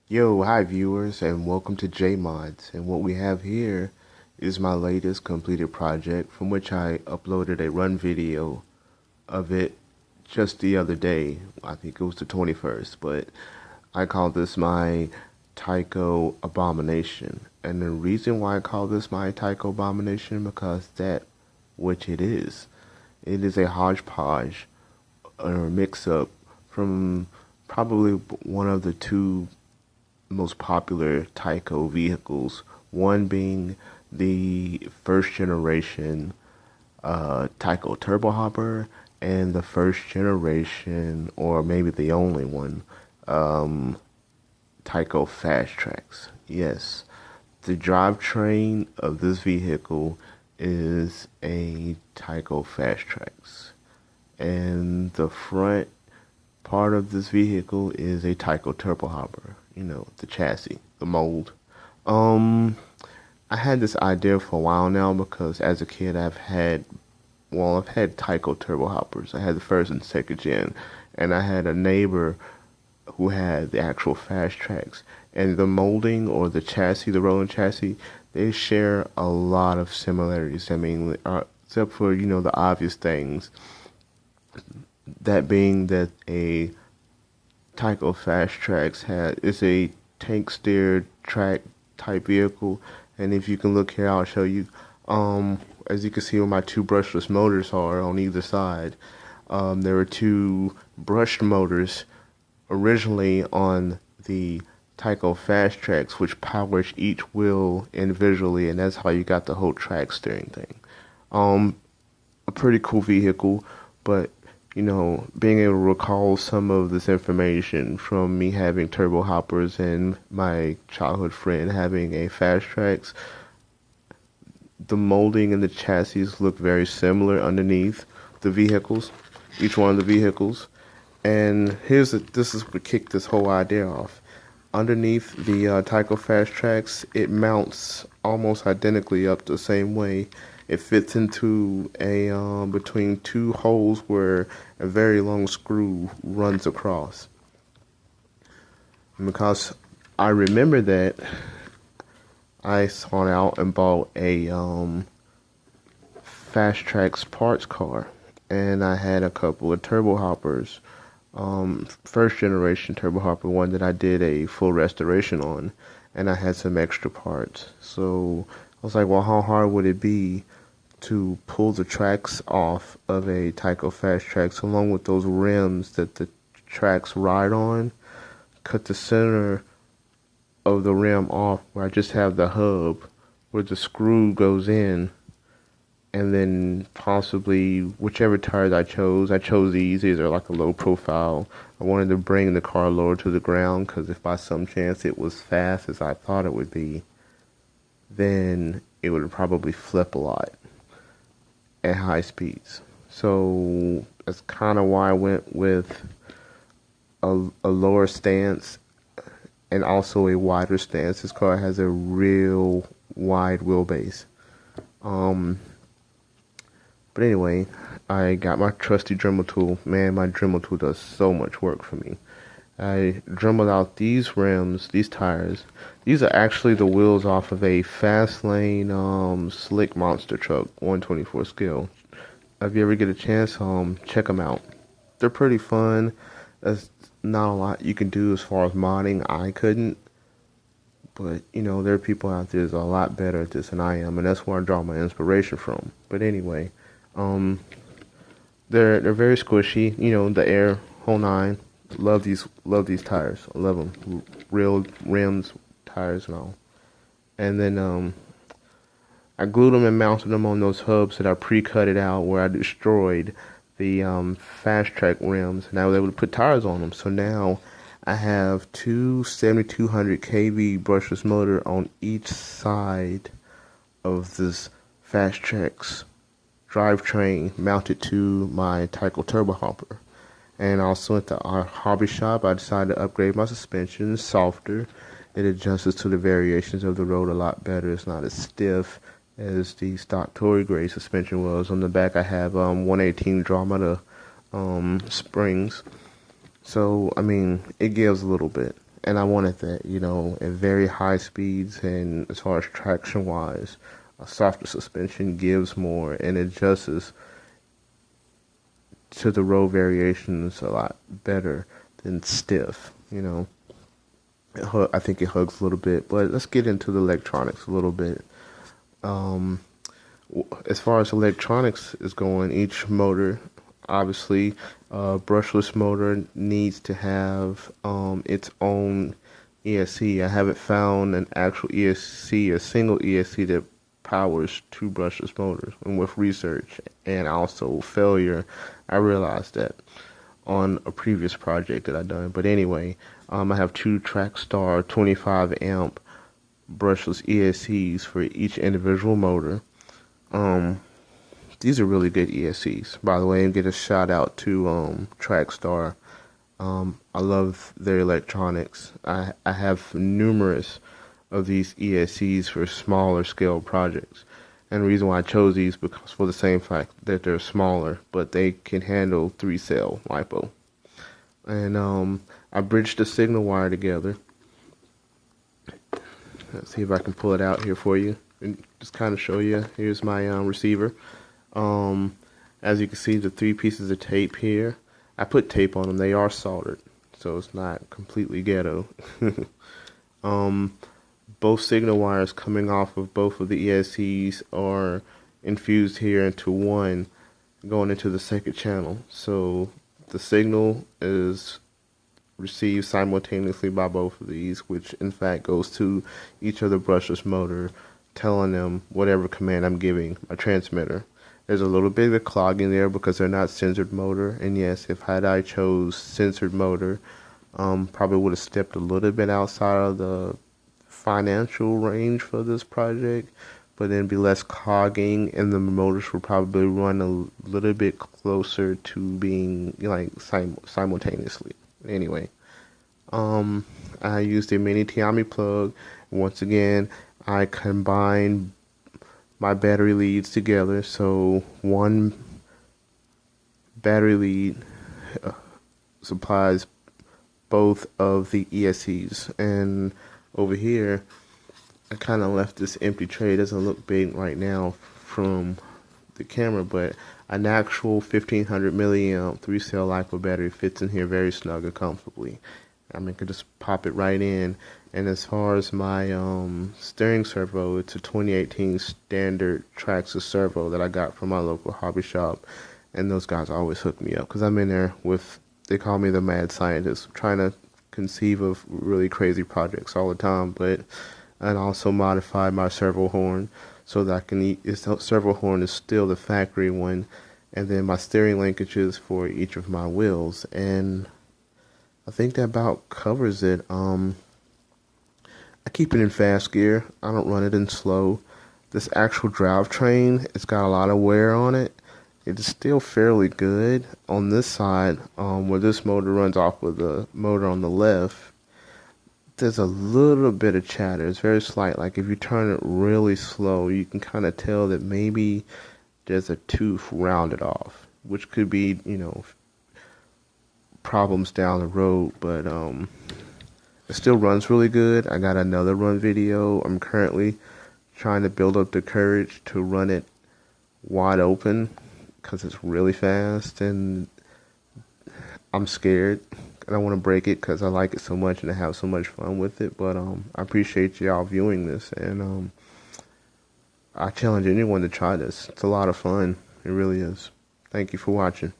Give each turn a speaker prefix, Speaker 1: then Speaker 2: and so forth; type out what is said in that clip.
Speaker 1: Yo, hi viewers, and welcome to JMods. And what we have here is my latest completed project from which I uploaded a run video of it just the other day. I think it was the 21st, but I call this my Tyco abomination. And the reason why I call this my Tyco abomination because that which it is. It is a hodgepodge or mix up from probably one of the two most popular Tyco vehicles, one being the first generation Tyco turbo hopper and the first generation, or maybe the only one, um, Tyco fastrax. Yes, the drivetrain of this vehicle is a Tyco fastrax, and the front part of this vehicle is a Tyco turbo hopper. You know, the chassis, the mold. Um, I had this idea for a while now because as a kid I've had Tyco turbo hoppers. I had the first and second gen, and I had a neighbor who had the actual fastrax. And the molding or the chassis, the rolling chassis, they share a lot of similarities. I mean, except for, the obvious things. That being that a Tyco fastrax is a tank steered track type vehicle, and if you can look here, I'll show you. As you can see where my two brushless motors are on either side. There were two brushed motors originally on the Tyco fastrax, which powers each wheel individually, and that's how you got the whole track steering thing. Um, a pretty cool vehicle, but being able to recall some of this information from me having turbo hoppers and my childhood friend having a fastrax, the molding and the chassis look very similar underneath the vehicles, each one of the vehicles. And this is what kicked this whole idea off. Underneath the Tyco fastrax, it mounts almost identically up the same way. It fits into a between two holes where a very long screw runs across. And because I remember that, I sought out and bought a fastrax parts car, and I had a couple of turbo hoppers, first generation turbo hopper, one that I did a full restoration on, and I had some extra parts. So I was like, well, how hard would it be to pull the tracks off of a Tyco fastrax along with those rims that the tracks ride on, cut the center of the rim off where I just have the hub where the screw goes in, and then possibly whichever tires I chose these are like a low profile. I wanted to bring the car lower to the ground because if by some chance it was fast as I thought it would be, then it would probably flip a lot at high speeds. So that's kind of why I went with a lower stance and also a wider stance. This car has a real wide wheelbase. But anyway, I got my trusty Dremel tool. Man, my Dremel tool does so much work for me. I dremeled out these rims, these tires. These are actually the wheels off of a fast lane slick monster truck, 124 scale. If you ever get a chance, check them out. They're pretty fun. There's not a lot you can do as far as modding. I couldn't, but there are people out there that are a lot better at this than I am, and that's where I draw my inspiration from. But anyway, um, they're very squishy. The air, whole nine. Love these tires. I love them. Real rims, tires, and all. And then I glued them and mounted them on those hubs that I pre-cutted out where I destroyed the fastrax rims, and I was able to put tires on them. So now I have two 7200 kV brushless motor on each side of this fastrax drivetrain mounted to my Tyco turbo hopper. And also at our hobby shop, I decided to upgrade my suspension. It's softer. It adjusts to the variations of the road a lot better. It's not as stiff as the stock Tory grade suspension was. On the back, I have 118 Dramata springs. So, I mean, it gives a little bit. And I wanted that, you know, at very high speeds, and as far as traction wise, a softer suspension gives more and adjusts to the road variations a lot better than stiff, you know. I think it hugs a little bit, but let's get into the electronics a little bit. Um, as far as electronics is going, each motor, obviously, brushless motor needs to have its own ESC. I haven't found an actual ESC, a single ESC that powers two brushless motors. And with research and also failure, I realized that on a previous project that I done. But anyway, I have two Trackstar 25 amp brushless ESCs for each individual motor. These are really good ESCs, by the way, and get a shout out to Trackstar. I love their electronics. I have numerous of these ESCs for smaller scale projects. And the reason why I chose these because for the same fact that they're smaller, but they can handle 3-cell LiPo. And I bridged the signal wire together. Let's see if I can pull it out here for you and just kind of show you. Here's my receiver. As you can see, the 3 pieces of tape here. I put tape on them. They are soldered, so it's not completely ghetto. Both signal wires coming off of both of the ESCs are infused here into one, going into the second channel. So the signal is received simultaneously by both of these, which in fact goes to each other brushless motor, telling them whatever command I'm giving my transmitter. There's a little bit of clogging there because they're not censored motor, and yes, if I chose censored motor, probably would have stepped a little bit outside of the financial range for this project, but then be less clogging, and the motors will probably run a little bit closer to being like simultaneously. Anyway, I used a mini Tiami plug. Once again, I combined my battery leads together, so one battery lead supplies both of the ESCs, and over here I kind of left this empty tray. It doesn't look big right now from the camera, but an actual 1500 milliamp 3-cell LiPo battery fits in here very snug and comfortably. I mean, I could just pop it right in. And as far as my steering servo, it's a 2018 standard Traxxas servo that I got from my local hobby shop. And those guys always hook me up because I'm in there with, they call me the mad scientist, trying to conceive of really crazy projects all the time. But and also modify my servo horn so that I can its servo horn is still the factory one, and then my steering linkages for each of my wheels. And I think that about covers it. I keep it in fast gear. I don't run it in slow. This actual drivetrain, it's got a lot of wear on it. It's still fairly good. On this side, where this motor runs off with the motor on the left, there's a little bit of chatter. It's very slight. Like if you turn it really slow, you can kind of tell that maybe there's a tooth rounded off, which could be, you know, problems down the road. But it still runs really good. I got another run video. I'm currently trying to build up the courage to run it wide open because it's really fast, and I'm scared. I don't want to break it because I like it so much and I have so much fun with it. But I appreciate y'all viewing this, and I challenge anyone to try this. It's a lot of fun. It really is. Thank you for watching.